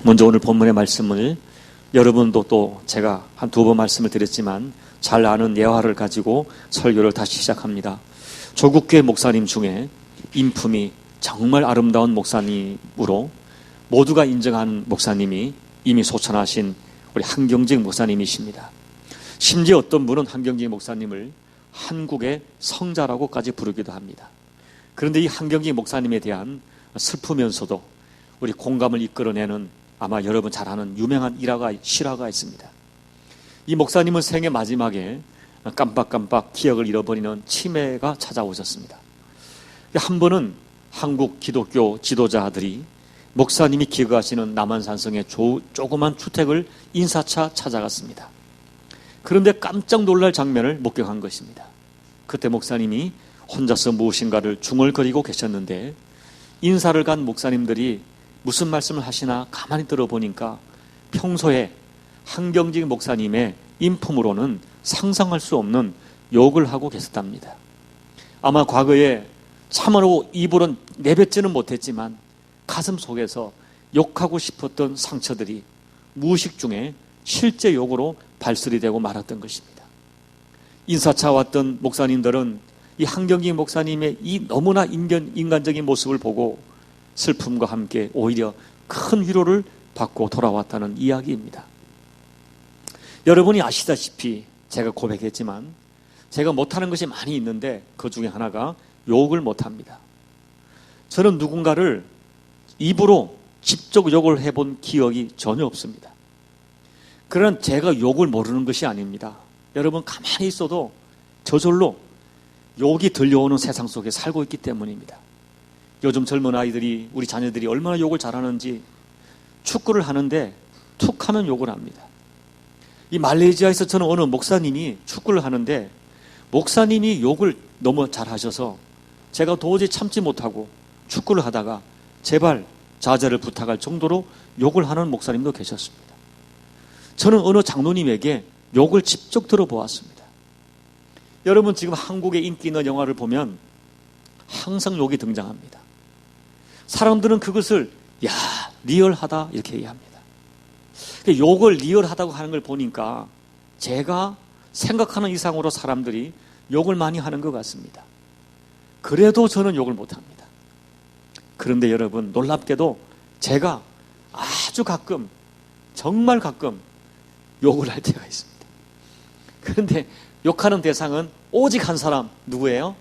먼저 오늘 본문의 말씀을 여러분도 또 제가 한 두 번 말씀을 드렸지만 잘 아는 예화를 가지고 설교를 다시 시작합니다. 조국교회 목사님 중에 인품이 정말 아름다운 목사님으로 모두가 인정한 목사님이 이미 소천하신 우리 한경직 목사님이십니다. 심지어 어떤 분은 한경직 목사님을 한국의 성자라고까지 부르기도 합니다. 그런데 이 한경직 목사님에 대한 슬프면서도 우리 공감을 이끌어내는 아마 여러분 잘 아는 유명한 실화가 있습니다. 이 목사님은 생애 마지막에 깜빡깜빡 기억을 잃어버리는 치매가 찾아오셨습니다. 한 번은 한국 기독교 지도자들이 목사님이 기거하시는 남한산성의 조그만 주택을 인사차 찾아갔습니다. 그런데 깜짝 놀랄 장면을 목격한 것입니다. 그때 목사님이 혼자서 무엇인가를 중얼거리고 계셨는데 인사를 간 목사님들이 무슨 말씀을 하시나 가만히 들어보니까 평소에 한경직 목사님의 인품으로는 상상할 수 없는 욕을 하고 계셨답니다. 아마 과거에 참으로 입으로는 내뱉지는 못했지만 가슴 속에서 욕하고 싶었던 상처들이 무의식 중에 실제 욕으로 발설이 되고 말았던 것입니다. 인사차 왔던 목사님들은 이 한경직 목사님의 이 너무나 인간적인 모습을 보고 슬픔과 함께 오히려 큰 위로를 받고 돌아왔다는 이야기입니다. 여러분이 아시다시피 제가 고백했지만 제가 못하는 것이 많이 있는데 그 중에 하나가 욕을 못합니다. 저는 누군가를 입으로 직접 욕을 해본 기억이 전혀 없습니다. 그러나 제가 욕을 모르는 것이 아닙니다. 여러분 가만히 있어도 저절로 욕이 들려오는 세상 속에 살고 있기 때문입니다. 요즘 젊은 아이들이 우리 자녀들이 얼마나 욕을 잘하는지 축구를 하는데 툭 하면 욕을 합니다. 이 말레이시아에서 저는 어느 목사님이 축구를 하는데 목사님이 욕을 너무 잘하셔서 제가 도저히 참지 못하고 축구를 하다가 제발 자제를 부탁할 정도로 욕을 하는 목사님도 계셨습니다. 저는 어느 장로님에게 욕을 직접 들어보았습니다. 여러분 지금 한국에 인기 있는 영화를 보면 항상 욕이 등장합니다. 사람들은 그것을 야 리얼하다 이렇게 얘기합니다. 욕을 리얼하다고 하는 걸 보니까 제가 생각하는 이상으로 사람들이 욕을 많이 하는 것 같습니다. 그래도 저는 욕을 못합니다. 그런데 여러분 놀랍게도 제가 아주 가끔 정말 가끔 욕을 할 때가 있습니다. 그런데 욕하는 대상은 오직 한 사람 누구예요?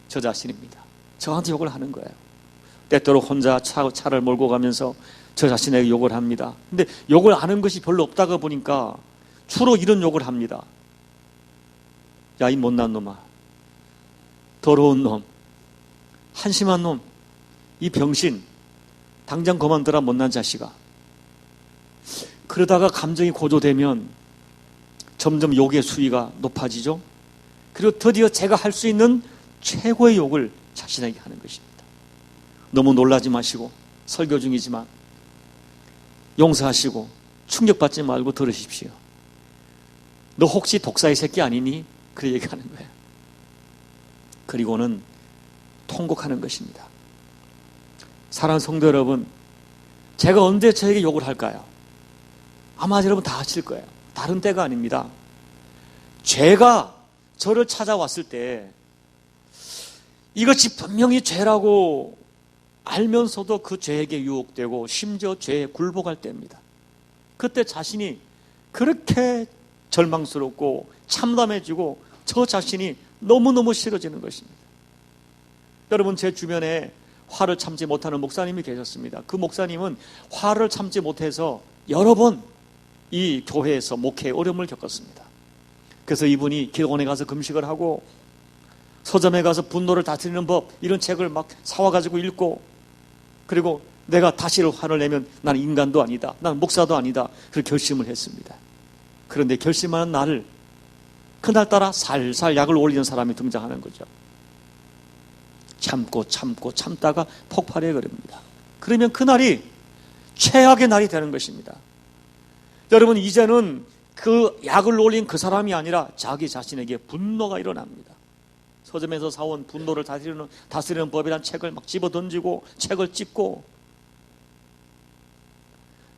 저 자신입니다. 저한테 욕을 하는 거예요. 때때로 혼자 차를 몰고 가면서 저 자신에게 욕을 합니다. 근데 욕을 하는 것이 별로 없다가 보니까 주로 이런 욕을 합니다. 야, 이 못난 놈아, 더러운 놈, 한심한 놈, 이 병신, 당장 그만둬라 못난 자식아. 그러다가 감정이 고조되면 점점 욕의 수위가 높아지죠. 그리고 드디어 제가 할 수 있는 최고의 욕을 자신에게 하는 것입니다. 너무 놀라지 마시고 설교 중이지만 용서하시고 충격받지 말고 들으십시오. 너 혹시 독사의 새끼 아니니? 그래 얘기하는 거예요. 그리고는 통곡하는 것입니다. 사랑하는 성도 여러분, 제가 언제 저에게 욕을 할까요? 아마 여러분 다 하실 거예요. 다른 때가 아닙니다. 죄가 저를 찾아왔을 때 이것이 분명히 죄라고 알면서도 그 죄에게 유혹되고 심지어 죄에 굴복할 때입니다. 그때 자신이 그렇게 절망스럽고 참담해지고 저 자신이 너무너무 싫어지는 것입니다. 여러분 제 주변에 화를 참지 못하는 목사님이 계셨습니다. 그 목사님은 화를 참지 못해서 여러 번 이 교회에서 목회에 어려움을 겪었습니다. 그래서 이분이 기도원에 가서 금식을 하고 서점에 가서 분노를 다스리는 법 이런 책을 막 사와가지고 읽고 그리고 내가 다시를 화를 내면 나는 인간도 아니다. 나는 목사도 아니다. 그렇게 결심을 했습니다. 그런데 결심하는 날 그날따라 살살 약을 올리는 사람이 등장하는 거죠. 참고 참다가 폭발해 버립니다. 그러면 그날이 최악의 날이 되는 것입니다. 여러분 이제는 그 약을 올린 그 사람이 아니라 자기 자신에게 분노가 일어납니다. 서점에서 사온 분노를 다스리는 법이란 책을 막 집어던지고 책을 찢고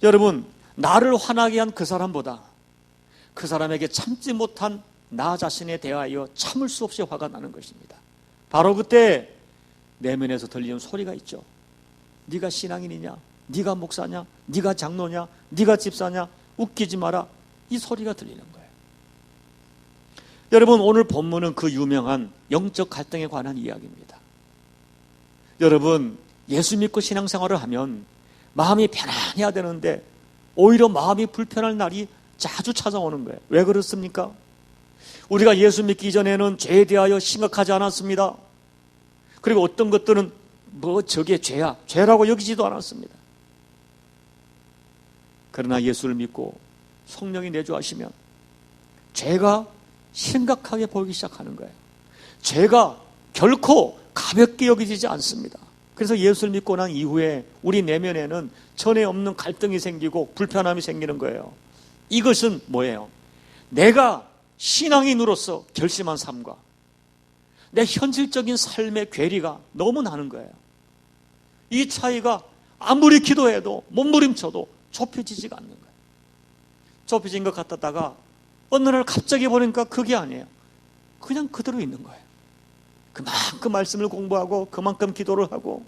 여러분, 나를 화나게 한 그 사람보다 그 사람에게 참지 못한 나 자신에 대하여 참을 수 없이 화가 나는 것입니다. 바로 그때 내면에서 들리는 소리가 있죠. 네가 신앙인이냐? 네가 목사냐? 네가 장로냐? 네가 집사냐? 웃기지 마라. 이 소리가 들리는 거예요. 여러분, 오늘 본문은 그 유명한 영적 갈등에 관한 이야기입니다. 여러분, 예수 믿고 신앙생활을 하면 마음이 편안해야 되는데 오히려 마음이 불편할 날이 자주 찾아오는 거예요. 왜 그렇습니까? 우리가 예수 믿기 전에는 죄에 대하여 심각하지 않았습니다. 그리고 어떤 것들은 저게 죄야, 죄라고 여기지도 않았습니다. 그러나 예수를 믿고 성령이 내주하시면 죄가 심각하게 보이기 시작하는 거예요. 죄가 결코 가볍게 여기지지 않습니다. 그래서 예수를 믿고 난 이후에 우리 내면에는 전에 없는 갈등이 생기고 불편함이 생기는 거예요. 이것은 뭐예요? 내가 신앙인으로서 결심한 삶과 내 현실적인 삶의 괴리가 너무 나는 거예요. 이 차이가 아무리 기도해도 몸부림쳐도 좁혀지지가 않는 거예요. 좁혀진 것 같았다가 어느 날 갑자기 보니까 그게 아니에요. 그냥 그대로 있는 거예요. 그만큼 말씀을 공부하고 그만큼 기도를 하고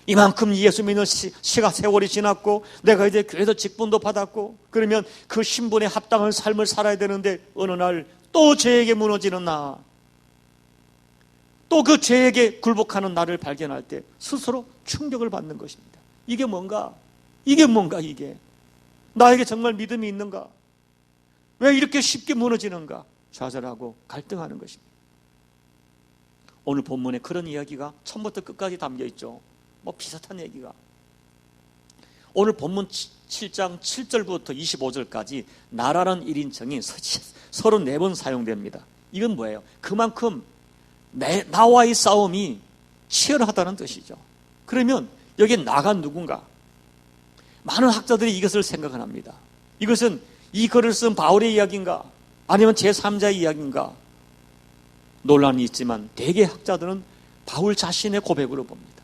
이만큼 예수 믿는 세월이 지났고 내가 이제 교회에서 직분도 받았고 그러면 그 신분에 합당한 삶을 살아야 되는데 어느 날 또 죄에게 무너지는 나, 또 그 죄에게 굴복하는 나를 발견할 때 스스로 충격을 받는 것입니다. 이게 뭔가? 이게 나에게 정말 믿음이 있는가? 왜 이렇게 쉽게 무너지는가? 좌절하고 갈등하는 것입니다. 오늘 본문에 그런 이야기가 처음부터 끝까지 담겨 있죠. 비슷한 얘기가. 오늘 본문 7장 7절부터 25절까지 나라는 1인칭이 34번 사용됩니다. 이건 뭐예요? 그만큼 나와의 싸움이 치열하다는 뜻이죠. 그러면 여기에 나가 누군가? 많은 학자들이 이것을 생각을 합니다. 이것은 이 글을 쓴 바울의 이야기인가? 아니면 제3자의 이야기인가? 논란이 있지만 대개 학자들은 바울 자신의 고백으로 봅니다.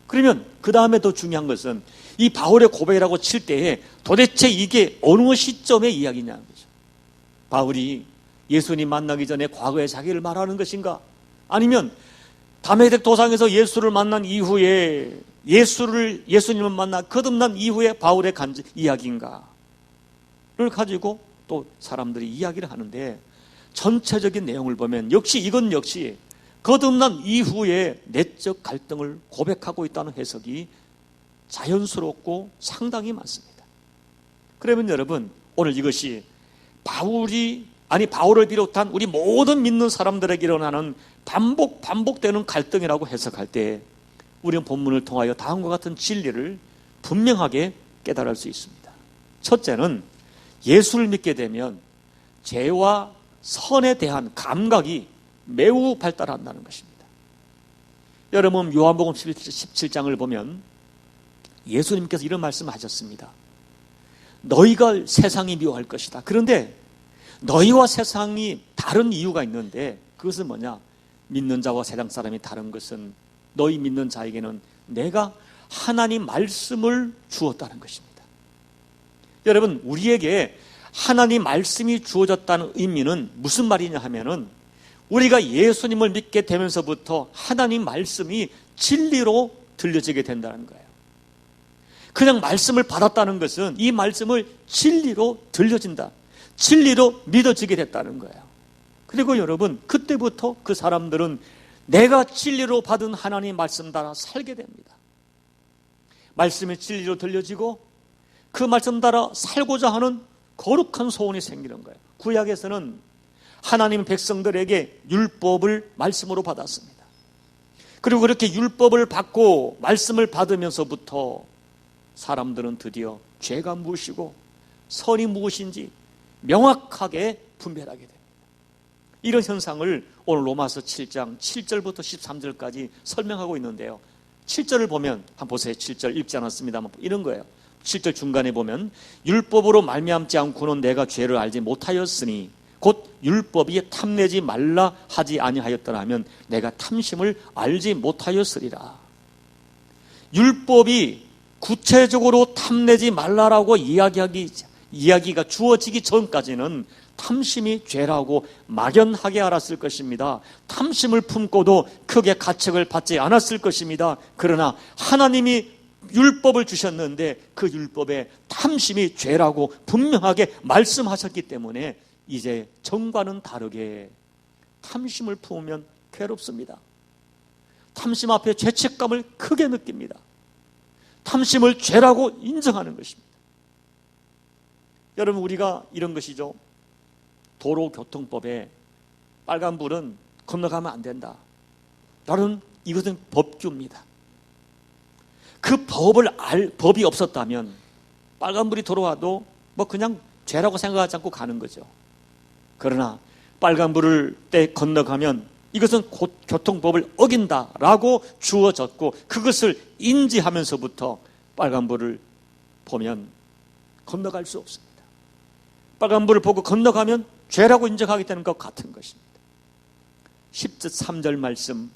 그러면 그 다음에 더 중요한 것은 이 바울의 고백이라고 칠 때에 도대체 이게 어느 시점의 이야기냐는 거죠. 바울이 예수님 만나기 전에 과거의 자기를 말하는 것인가? 아니면 다메섹 도상에서 예수를 만난 이후에 예수님을 만나 거듭난 이후에 바울의 이야기인가를 가지고 또 사람들이 이야기를 하는데 전체적인 내용을 보면 이건 역시 거듭난 이후에 내적 갈등을 고백하고 있다는 해석이 자연스럽고 상당히 많습니다. 그러면 여러분, 오늘 이것이 바울을 비롯한 우리 모든 믿는 사람들에게 일어나는 반복되는 갈등이라고 해석할 때 우리는 본문을 통하여 다음과 같은 진리를 분명하게 깨달을 수 있습니다. 첫째는 예수를 믿게 되면 죄와 선에 대한 감각이 매우 발달한다는 것입니다. 여러분, 요한복음 17장을 보면 예수님께서 이런 말씀을 하셨습니다. 너희가 세상이 미워할 것이다. 그런데 너희와 세상이 다른 이유가 있는데 그것은 뭐냐? 믿는 자와 세상 사람이 다른 것은 너희 믿는 자에게는 내가 하나님 말씀을 주었다는 것입니다. 여러분, 우리에게 하나님 말씀이 주어졌다는 의미는 무슨 말이냐 하면은 우리가 예수님을 믿게 되면서부터 하나님 말씀이 진리로 들려지게 된다는 거예요. 그냥 말씀을 받았다는 것은 이 말씀을 진리로 들려진다. 진리로 믿어지게 됐다는 거예요. 그리고 여러분, 그때부터 그 사람들은 내가 진리로 받은 하나님 말씀 따라 살게 됩니다. 말씀이 진리로 들려지고 그 말씀 따라 살고자 하는 거룩한 소원이 생기는 거예요. 구약에서는 하나님 백성들에게 율법을 말씀으로 받았습니다. 그리고 그렇게 율법을 받고 말씀을 받으면서부터 사람들은 드디어 죄가 무엇이고 선이 무엇인지 명확하게 분별하게 됩니다. 이런 현상을 오늘 로마서 7장 7절부터 13절까지 설명하고 있는데요. 7절을 보면 한번 보세요. 7절 읽지 않았습니다만 이런 거예요. 7절 중간에 보면 율법으로 말미암지 않고는 내가 죄를 알지 못하였으니 곧 율법이 탐내지 말라 하지 아니하였더라 하면 내가 탐심을 알지 못하였으리라. 율법이 구체적으로 탐내지 말라라고 이야기가 주어지기 전까지는 탐심이 죄라고 막연하게 알았을 것입니다. 탐심을 품고도 크게 가책을 받지 않았을 것입니다. 그러나 하나님이 율법을 주셨는데 그 율법에 탐심이 죄라고 분명하게 말씀하셨기 때문에 이제 전과는 다르게 탐심을 품으면 괴롭습니다. 탐심 앞에 죄책감을 크게 느낍니다. 탐심을 죄라고 인정하는 것입니다. 여러분, 우리가 이런 것이죠. 도로교통법에 빨간불은 건너가면 안 된다. 나는 이것은 법규입니다. 그 법이 없었다면 빨간불이 들어와도 그냥 죄라고 생각하지 않고 가는 거죠. 그러나 빨간불을 때 건너가면 이것은 곧 교통법을 어긴다라고 주어졌고 그것을 인지하면서부터 빨간불을 보면 건너갈 수 없습니다. 빨간불을 보고 건너가면 죄라고 인정하게 되는 것 같은 것입니다. 13절 말씀,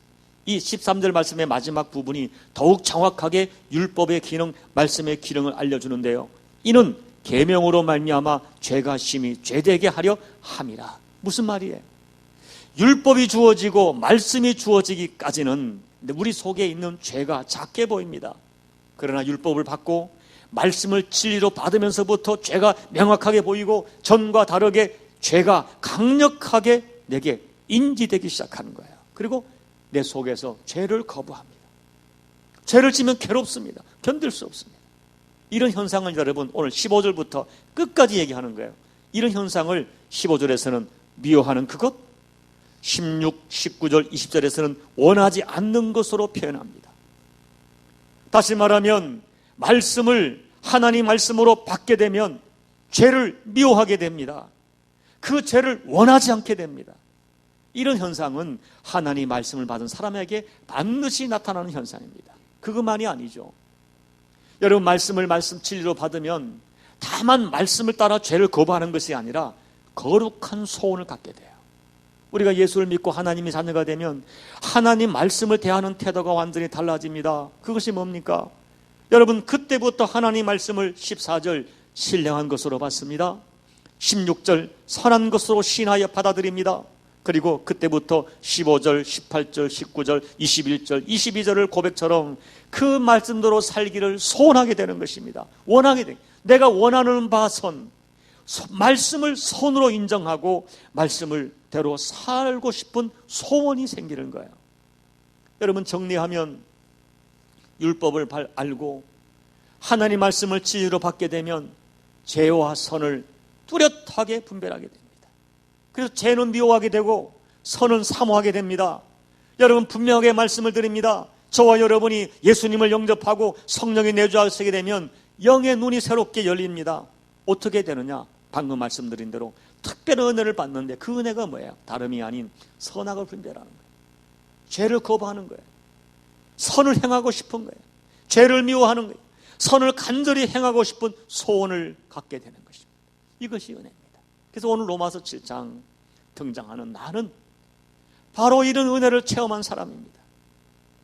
이 13절 말씀의 마지막 부분이 더욱 정확하게 율법의 기능, 말씀의 기능을 알려주는데요. 이는 계명으로 말미암아 죄가 심히 죄되게 하려 함이라. 무슨 말이에요? 율법이 주어지고 말씀이 주어지기까지는 우리 속에 있는 죄가 작게 보입니다. 그러나 율법을 받고 말씀을 진리로 받으면서부터 죄가 명확하게 보이고 전과 다르게 죄가 강력하게 내게 인지되기 시작하는 거예요. 그리고 내 속에서 죄를 거부합니다. 죄를 지면 괴롭습니다. 견딜 수 없습니다. 이런 현상을 여러분 오늘 15절부터 끝까지 얘기하는 거예요. 이런 현상을 15절에서는 미워하는 그것, 16, 19절, 20절에서는 원하지 않는 것으로 표현합니다. 다시 말하면 말씀을 하나님 말씀으로 받게 되면 죄를 미워하게 됩니다. 그 죄를 원하지 않게 됩니다. 이런 현상은 하나님 말씀을 받은 사람에게 반드시 나타나는 현상입니다. 그것만이 아니죠. 여러분, 말씀 진리로 받으면 다만 말씀을 따라 죄를 거부하는 것이 아니라 거룩한 소원을 갖게 돼요. 우리가 예수를 믿고 하나님의 자녀가 되면 하나님 말씀을 대하는 태도가 완전히 달라집니다. 그것이 뭡니까? 여러분, 그때부터 하나님 말씀을 14절 신령한 것으로 받습니다. 16절 선한 것으로 신하여 받아들입니다. 그리고 그때부터 15절, 18절, 19절, 21절, 22절을 고백처럼 그 말씀대로 살기를 소원하게 되는 것입니다. 원하게 돼. 내가 원하는 바 말씀을 선으로 인정하고 말씀을 대로 살고 싶은 소원이 생기는 거예요. 여러분, 정리하면 율법을 알고 하나님 말씀을 진리로 받게 되면 죄와 선을 뚜렷하게 분별하게 됩니다. 그래서 죄는 미워하게 되고 선은 사모하게 됩니다. 여러분, 분명하게 말씀을 드립니다. 저와 여러분이 예수님을 영접하고 성령이 내주하시게 되면 영의 눈이 새롭게 열립니다. 어떻게 되느냐? 방금 말씀드린 대로 특별한 은혜를 받는데 그 은혜가 뭐예요? 다름이 아닌 선악을 분별하는 거예요. 죄를 거부하는 거예요. 선을 행하고 싶은 거예요. 죄를 미워하는 거예요. 선을 간절히 행하고 싶은 소원을 갖게 되는 것입니다. 이것이 은혜입니다. 그래서 오늘 로마서 7장 등장하는 나는 바로 이런 은혜를 체험한 사람입니다.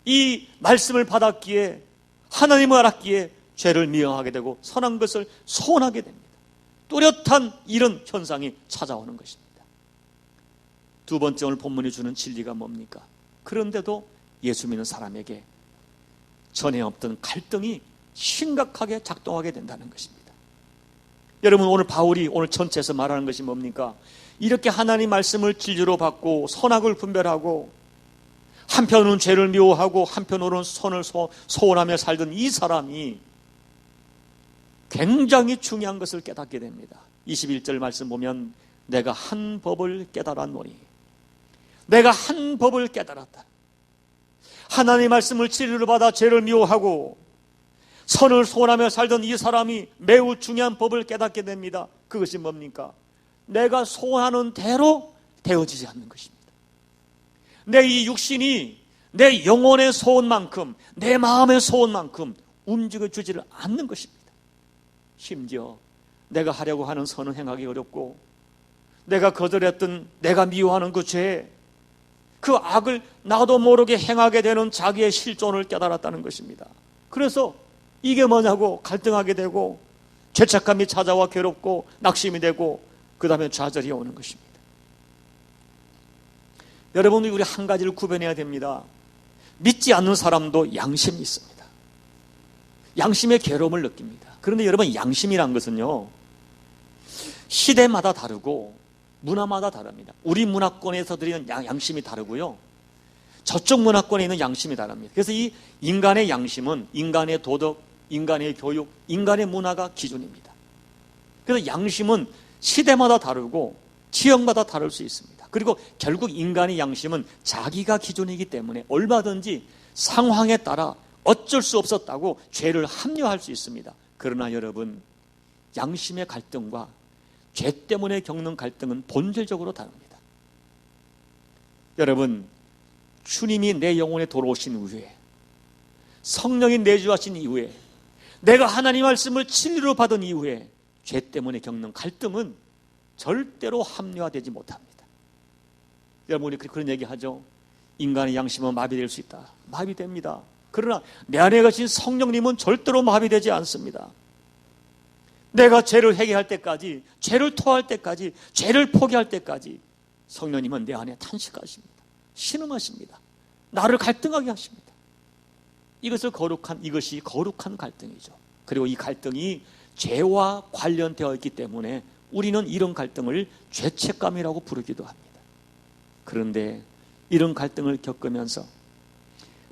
이 말씀을 받았기에, 하나님을 알았기에 죄를 미워하게 되고 선한 것을 소원하게 됩니다. 뚜렷한 이런 현상이 찾아오는 것입니다. 두 번째, 오늘 본문이 주는 진리가 뭡니까? 그런데도 예수 믿는 사람에게 전에 없던 갈등이 심각하게 작동하게 된다는 것입니다. 여러분, 오늘 바울이 오늘 전체에서 말하는 것이 뭡니까? 이렇게 하나님 말씀을 진리로 받고 선악을 분별하고 한편으로는 죄를 미워하고 한편으로는 선을 소원하며 살던 이 사람이 굉장히 중요한 것을 깨닫게 됩니다. 21절 말씀 보면 내가 한 법을 깨달았노니, 내가 한 법을 깨달았다. 하나님 말씀을 진리로 받아 죄를 미워하고 선을 소원하며 살던 이 사람이 매우 중요한 법을 깨닫게 됩니다. 그것이 뭡니까? 내가 소원하는 대로 되어지지 않는 것입니다. 내 이 육신이 내 영혼의 소원만큼, 내 마음의 소원만큼 움직여주지를 않는 것입니다. 심지어 내가 하려고 하는 선은 행하기 어렵고, 내가 거절했던, 내가 미워하는 그 죄, 그 악을 나도 모르게 행하게 되는 자기의 실존을 깨달았다는 것입니다. 그래서 이게 뭐냐고 갈등하게 되고 죄책감이 찾아와 괴롭고 낙심이 되고 그 다음에 좌절이 오는 것입니다. 여러분, 우리 한 가지를 구별해야 됩니다. 믿지 않는 사람도 양심이 있습니다. 양심의 괴로움을 느낍니다. 그런데 여러분, 양심이란 것은요, 시대마다 다르고 문화마다 다릅니다. 우리 문화권에서 드리는 양심이 다르고요, 저쪽 문화권에 있는 양심이 다릅니다. 그래서 이 인간의 양심은 인간의 도덕, 인간의 교육, 인간의 문화가 기준입니다. 그래서 양심은 시대마다 다르고 지역마다 다를 수 있습니다. 그리고 결국 인간의 양심은 자기가 기준이기 때문에 얼마든지 상황에 따라 어쩔 수 없었다고 죄를 합리화할 수 있습니다. 그러나 여러분, 양심의 갈등과 죄 때문에 겪는 갈등은 본질적으로 다릅니다. 여러분, 주님이 내 영혼에 돌아오신 이후에, 성령이 내주하신 이후에, 내가 하나님 말씀을 진리로 받은 이후에 죄 때문에 겪는 갈등은 절대로 합리화되지 못합니다. 여러분이 그런 얘기하죠. 인간의 양심은 마비될 수 있다. 마비됩니다. 그러나 내 안에 계신 성령님은 절대로 마비되지 않습니다. 내가 죄를 회개할 때까지, 죄를 토할 때까지, 죄를 포기할 때까지 성령님은 내 안에 탄식하십니다. 신음하십니다. 나를 갈등하게 하십니다. 이것이 거룩한 갈등이죠. 그리고 이 갈등이 죄와 관련되어 있기 때문에 우리는 이런 갈등을 죄책감이라고 부르기도 합니다. 그런데 이런 갈등을 겪으면서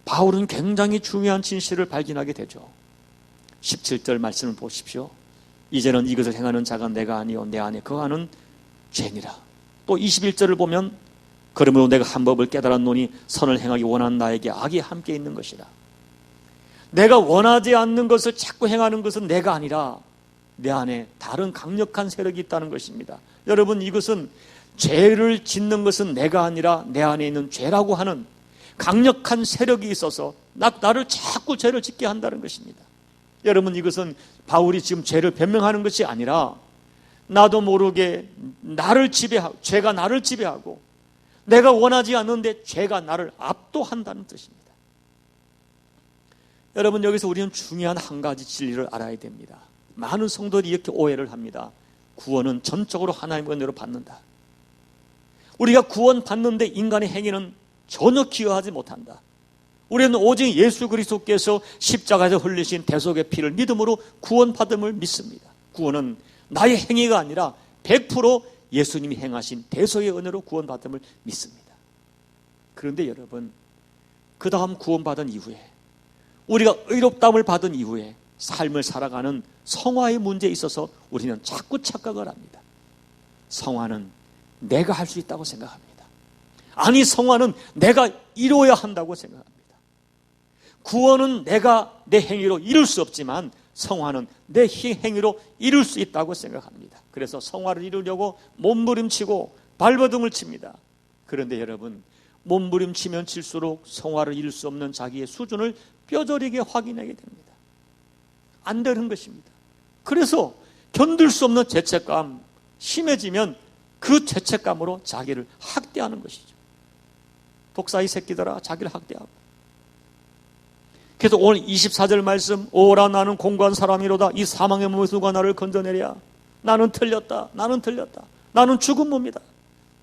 바울은 굉장히 중요한 진실을 발견하게 되죠. 17절 말씀을 보십시오. 이제는 이것을 행하는 자가 내가 아니요 내 안에 거하는 죄니라. 또 21절을 보면 그러므로 내가 한 법을 깨달았노니 선을 행하기 원하는 나에게 악이 함께 있는 것이라. 내가 원하지 않는 것을 자꾸 행하는 것은 내가 아니라 내 안에 다른 강력한 세력이 있다는 것입니다. 여러분, 이것은 죄를 짓는 것은 내가 아니라 내 안에 있는 죄라고 하는 강력한 세력이 있어서 나를 자꾸 죄를 짓게 한다는 것입니다. 여러분, 이것은 바울이 지금 죄를 변명하는 것이 아니라 나도 모르게 죄가 나를 지배하고 내가 원하지 않는데 죄가 나를 압도한다는 뜻입니다. 여러분, 여기서 우리는 중요한 한 가지 진리를 알아야 됩니다. 많은 성도들이 이렇게 오해를 합니다. 구원은 전적으로 하나님의 은혜로 받는다. 우리가 구원 받는데 인간의 행위는 전혀 기여하지 못한다. 우리는 오직 예수 그리스도께서 십자가에서 흘리신 대속의 피를 믿음으로 구원받음을 믿습니다. 구원은 나의 행위가 아니라 100% 예수님이 행하신 대속의 은혜로 구원받음을 믿습니다. 그런데 여러분, 그 다음 구원받은 이후에, 우리가 의롭다움을 받은 이후에 삶을 살아가는 성화의 문제에 있어서 우리는 자꾸 착각을 합니다. 성화는 내가 할 수 있다고 생각합니다. 아니, 성화는 내가 이루어야 한다고 생각합니다. 구원은 내가 내 행위로 이룰 수 없지만 성화는 내 행위로 이룰 수 있다고 생각합니다. 그래서 성화를 이루려고 몸부림치고 발버둥을 칩니다. 그런데 여러분, 몸부림치면 칠수록 성화를 이룰 수 없는 자기의 수준을 뼈저리게 확인하게 됩니다. 안 되는 것입니다. 그래서 견딜 수 없는 죄책감, 심해지면 그 죄책감으로 자기를 학대하는 것이죠. 독사의 새끼들아, 자기를 학대하고. 그래서 오늘 24절 말씀, 오라 나는 공고한 사람이로다. 이 사망의 몸에서 누가 나를 건져내랴. 나는 틀렸다. 나는 죽은 몸이다.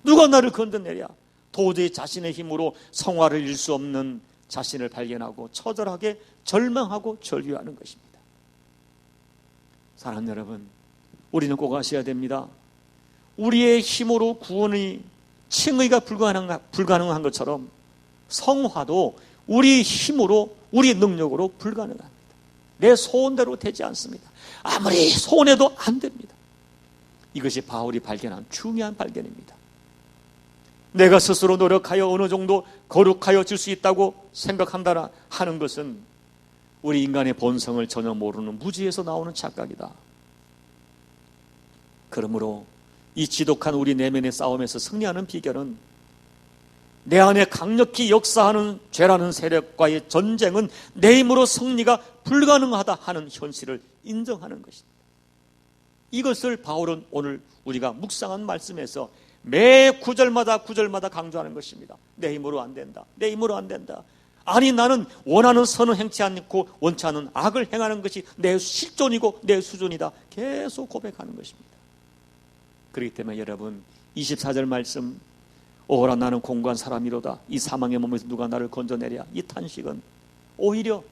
누가 나를 건져내랴. 도저히 자신의 힘으로 성화를 이룰 수 없는 자신을 발견하고 처절하게 절망하고 절규하는 것입니다. 사랑하는 여러분, 우리는 꼭 아셔야 됩니다. 우리의 힘으로 구원의 칭의가 불가능한 것처럼 성화도 우리 힘으로, 우리 능력으로 불가능합니다. 내 소원대로 되지 않습니다. 아무리 소원해도 안 됩니다. 이것이 바울이 발견한 중요한 발견입니다. 내가 스스로 노력하여 어느 정도 거룩하여질 수 있다고 생각한다 하는 것은 우리 인간의 본성을 전혀 모르는 무지에서 나오는 착각이다. 그러므로 이 지독한 우리 내면의 싸움에서 승리하는 비결은 내 안에 강력히 역사하는 죄라는 세력과의 전쟁은 내 힘으로 승리가 불가능하다 하는 현실을 인정하는 것입니다. 이것을 바울은 오늘 우리가 묵상한 말씀에서 매 구절마다 강조하는 것입니다. 내 힘으로 안 된다. 내 힘으로 안 된다. 아니 나는 원하는 선을 행치 않고 원치 않는 악을 행하는 것이 내 실존이고 내 수준이다. 계속 고백하는 것입니다. 그렇기 때문에 여러분 24절 말씀 오호라 나는 공고한 사람이로다. 이 사망의 몸에서 누가 나를 건져내랴. 이 탄식은 오히려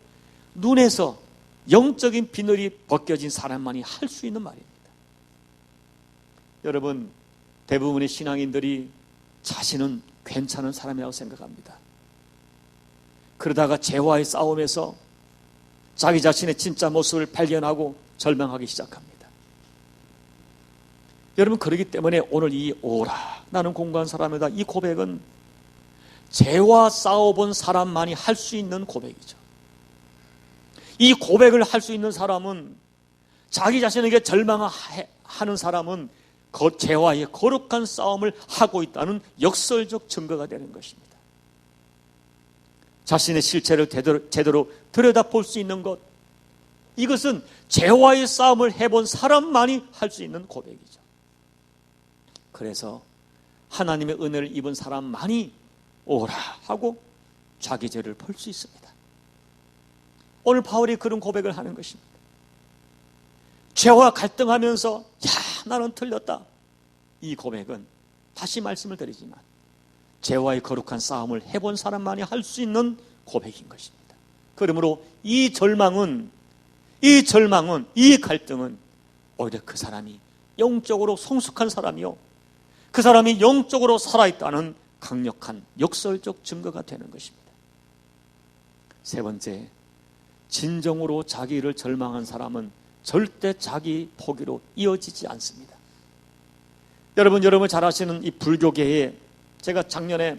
눈에서 영적인 비늘이 벗겨진 사람만이 할 수 있는 말입니다. 여러분 대부분의 신앙인들이 자신은 괜찮은 사람이라고 생각합니다. 그러다가 죄와의 싸움에서 자기 자신의 진짜 모습을 발견하고 절망하기 시작합니다. 여러분 그렇기 때문에 오늘 이 오라 나는 공고한 사람이다 이 고백은 죄와 싸워본 사람만이 할 수 있는 고백이죠. 이 고백을 할 수 있는 사람은 자기 자신에게 절망하는 사람은 죄와의 거룩한 싸움을 하고 있다는 역설적 증거가 되는 것입니다. 자신의 실체를 제대로 들여다볼 수 있는 것, 이것은 죄와의 싸움을 해본 사람만이 할 수 있는 고백이죠. 그래서 하나님의 은혜를 입은 사람만이 오라 하고 자기 죄를 볼 수 있습니다. 오늘 바울이 그런 고백을 하는 것입니다. 죄와 갈등하면서 야 나는 틀렸다. 이 고백은 다시 말씀을 드리지만 죄와의 거룩한 싸움을 해본 사람만이 할 수 있는 고백인 것입니다. 그러므로 이 절망은 이 갈등은 오히려 그 사람이 영적으로 성숙한 사람이요 그 사람이 영적으로 살아있다는 강력한 역설적 증거가 되는 것입니다. 세 번째, 진정으로 자기를 절망한 사람은 절대 자기 포기로 이어지지 않습니다. 여러분 잘 아시는 이 불교계에 제가 작년에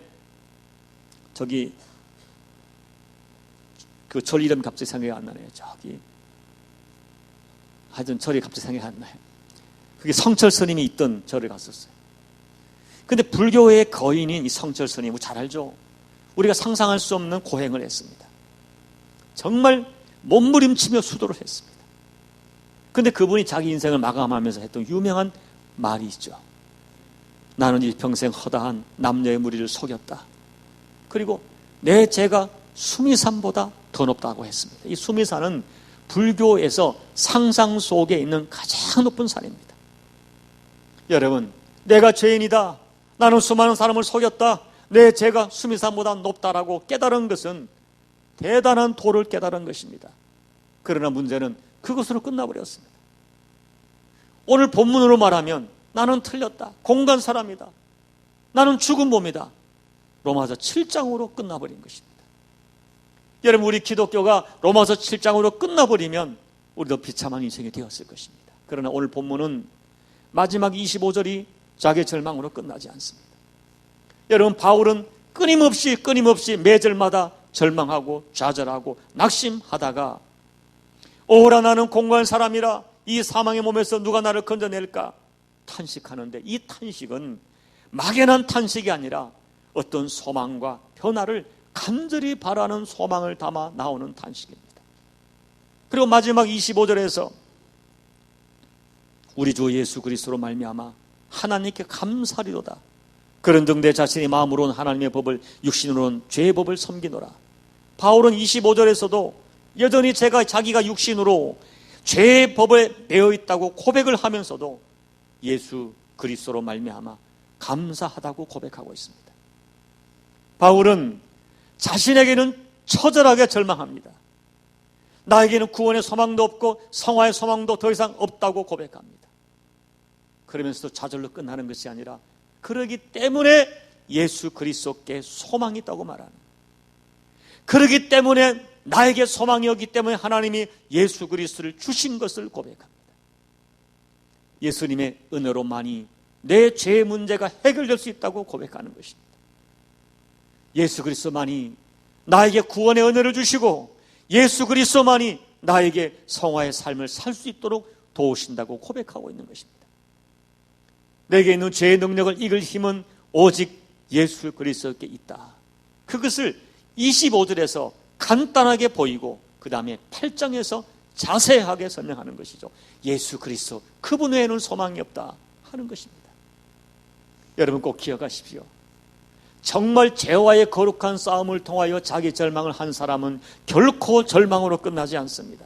그 절 이름 갑자기 생각이 안 나네요. 하여튼 절이 갑자기 생각이 안 나요. 그게 성철 스님이 있던 절을 갔었어요. 근데 불교의 거인인 이 성철 스님, 잘 알죠? 우리가 상상할 수 없는 고행을 했습니다. 정말 몸부림치며 수도를 했습니다. 근데 그분이 자기 인생을 마감하면서 했던 유명한 말이 있죠. 나는 이 평생 허다한 남녀의 무리를 속였다. 그리고 내 죄가 수미산보다 더 높다고 했습니다. 이 수미산은 불교에서 상상 속에 있는 가장 높은 산입니다. 여러분, 내가 죄인이다. 나는 수많은 사람을 속였다. 내 죄가 수미산보다 높다라고 깨달은 것은 대단한 도를 깨달은 것입니다. 그러나 문제는 그것으로 끝나버렸습니다. 오늘 본문으로 말하면 나는 틀렸다. 공간 사람이다. 나는 죽은 몸이다. 로마서 7장으로 끝나버린 것입니다. 여러분 우리 기독교가 로마서 7장으로 끝나버리면 우리도 비참한 인생이 되었을 것입니다. 그러나 오늘 본문은 마지막 25절이 자기의 절망으로 끝나지 않습니다. 여러분 바울은 끊임없이 매절마다 절망하고 좌절하고 낙심하다가 오라 나는 공고한 사람이라 이 사망의 몸에서 누가 나를 건져낼까 탄식하는데 이 탄식은 막연한 탄식이 아니라 어떤 소망과 변화를 간절히 바라는 소망을 담아 나오는 탄식입니다. 그리고 마지막 25절에서 우리 주 예수 그리스도로 말미암아 하나님께 감사리로다. 그런즉 내 자신이 마음으로는 하나님의 법을 육신으로는 죄의 법을 섬기노라. 바울은 25절에서도 여전히 자기가 육신으로 죄의 법에 매여 있다고 고백을 하면서도 예수 그리스도로 말미암아 감사하다고 고백하고 있습니다. 바울은 자신에게는 처절하게 절망합니다. 나에게는 구원의 소망도 없고 성화의 소망도 더 이상 없다고 고백합니다. 그러면서도 좌절로 끝나는 것이 아니라 그러기 때문에 예수 그리스도께 소망이 있다고 말하는, 그러기 때문에 나에게 소망이 없기 때문에 하나님이 예수 그리스도를 주신 것을 고백합니다. 예수님의 은혜로만이 내 죄의 문제가 해결될 수 있다고 고백하는 것입니다. 예수 그리스도만이 나에게 구원의 은혜를 주시고 예수 그리스도만이 나에게 성화의 삶을 살 수 있도록 도우신다고 고백하고 있는 것입니다. 내게 있는 죄의 능력을 이길 힘은 오직 예수 그리스도께 있다. 그것을 25절에서 간단하게 보이고 그 다음에 8장에서 자세하게 설명하는 것이죠. 예수 그리스도 그분 외에는 소망이 없다 하는 것입니다. 여러분 꼭 기억하십시오. 정말 죄와의 거룩한 싸움을 통하여 자기 절망을 한 사람은 결코 절망으로 끝나지 않습니다.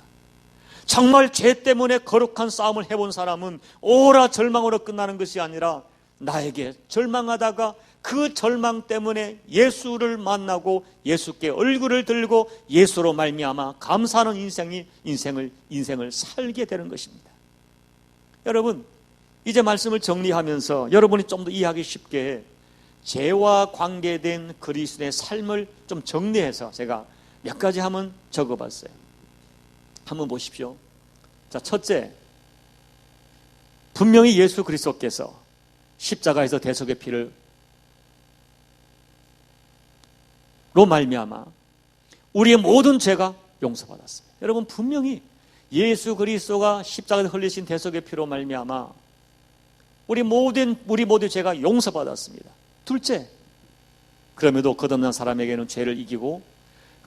정말 죄 때문에 거룩한 싸움을 해본 사람은 오라 절망으로 끝나는 것이 아니라 나에게 절망하다가 그 절망 때문에 예수를 만나고 예수께 얼굴을 들고 예수로 말미암아 감사하는 인생을 살게 되는 것입니다. 여러분, 이제 말씀을 정리하면서 여러분이 좀 더 이해하기 쉽게 죄와 관계된 그리스도의 삶을 좀 정리해서 제가 몇 가지 한번 적어봤어요. 한번 보십시오. 자, 첫째, 분명히 예수 그리스도께서 십자가에서 대속의 피를 로 말미암아 우리의 모든 죄가 용서받았습니다. 여러분, 분명히 예수 그리스도가 십자가에서 흘리신 대속의 피로 말미암아 우리 모두 죄가 용서받았습니다. 둘째, 그럼에도 거듭난 사람에게는 죄를 이기고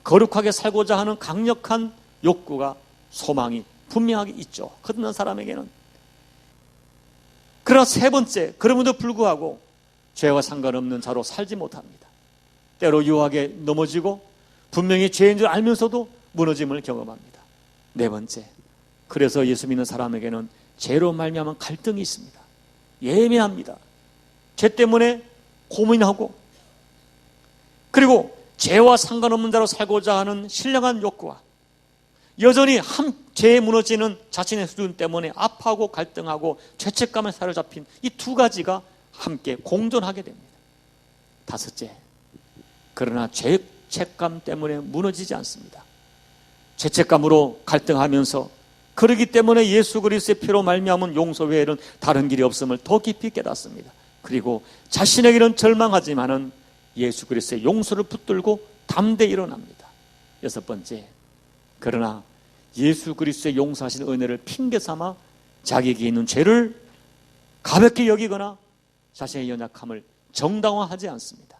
거룩하게 살고자 하는 강력한 욕구가 소망이 분명하게 있죠. 거듭난 사람에게는. 그러나 세 번째, 그럼에도 불구하고 죄와 상관없는 자로 살지 못합니다. 때로 유혹에 넘어지고 분명히 죄인 줄 알면서도 무너짐을 경험합니다. 네 번째, 그래서 예수 믿는 사람에게는 죄로 말미암은 갈등이 있습니다. 예민합니다. 죄 때문에 고민하고, 그리고 죄와 상관없는 자로 살고자 하는 신령한 욕구와 여전히 한 죄에 무너지는 자신의 수준 때문에 아파하고 갈등하고 죄책감에 사로잡힌 이 두 가지가 함께 공존하게 됩니다. 다섯째, 그러나 죄책감 때문에 무너지지 않습니다. 죄책감으로 갈등하면서 그러기 때문에 예수 그리스도의 피로 말미암은 용서 외에는 다른 길이 없음을 더 깊이 깨닫습니다. 그리고 자신에게는 절망하지만은 예수 그리스도의 용서를 붙들고 담대히 일어납니다. 여섯 번째, 그러나 예수 그리스도의 용서하신 은혜를 핑계 삼아 자기에게 있는 죄를 가볍게 여기거나 자신의 연약함을 정당화하지 않습니다.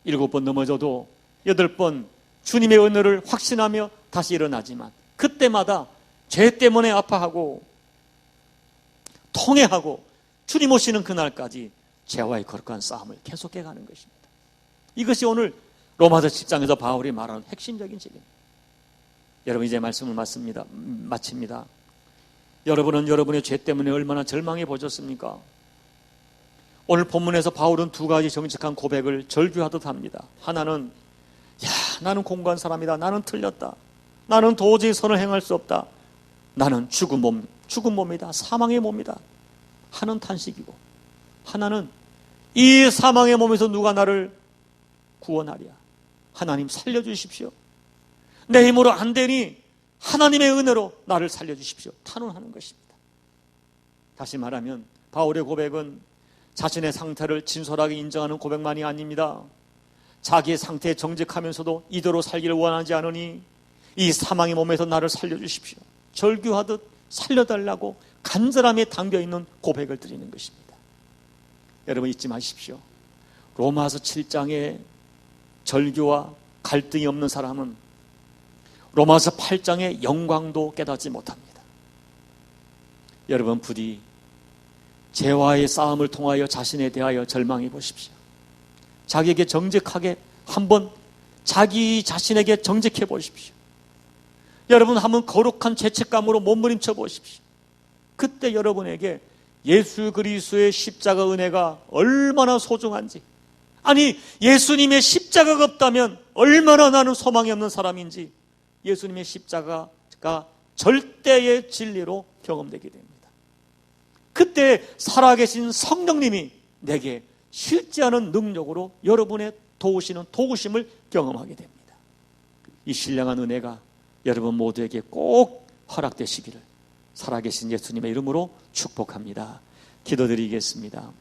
7번 넘어져도 8번 주님의 은혜를 확신하며 다시 일어나지만 그때마다 죄 때문에 아파하고 통회하고 주님 오시는 그날까지 죄와의 거룩한 싸움을 계속해가는 것입니다. 이것이 오늘 로마서 10장에서 바울이 말하는 핵심적인 진리입니다. 여러분, 이제 말씀을 마칩니다. 여러분은 여러분의 죄 때문에 얼마나 절망해 보셨습니까? 오늘 본문에서 바울은 두 가지 정직한 고백을 절규하듯 합니다. 하나는 나는 공고한 사람이다. 나는 틀렸다. 나는 도저히 선을 행할 수 없다. 나는 죽은 몸이다. 사망의 몸이다 하는 탄식이고, 하나는 이 사망의 몸에서 누가 나를 구원하랴. 하나님 살려주십시오. 내 힘으로 안 되니 하나님의 은혜로 나를 살려주십시오. 탄원하는 것입니다. 다시 말하면 바울의 고백은 자신의 상태를 진솔하게 인정하는 고백만이 아닙니다. 자기의 상태에 정직하면서도 이대로 살기를 원하지 않으니 이 사망의 몸에서 나를 살려주십시오. 절규하듯 살려달라고 간절함에 담겨있는 고백을 드리는 것입니다. 여러분, 잊지 마십시오. 로마서 7장의 절규와 갈등이 없는 사람은 로마서 8장의 영광도 깨닫지 못합니다. 여러분, 부디 죄와의 싸움을 통하여 자신에 대하여 절망해 보십시오. 자기에게 정직하게 한번 자기 자신에게 정직해 보십시오. 여러분, 한번 거룩한 죄책감으로 몸부림쳐 보십시오. 그때 여러분에게 예수 그리스도의 십자가 은혜가 얼마나 소중한지, 아니 예수님의 십자가가 없다면 얼마나 나는 소망이 없는 사람인지 예수님의 십자가가 절대의 진리로 경험되게 됩니다. 그때 살아계신 성령님이 내게 실지 않은 능력으로 여러분의 도우시는 도우심을 경험하게 됩니다. 이 신령한 은혜가 여러분 모두에게 꼭 허락되시기를 살아계신 예수님의 이름으로 축복합니다. 기도드리겠습니다.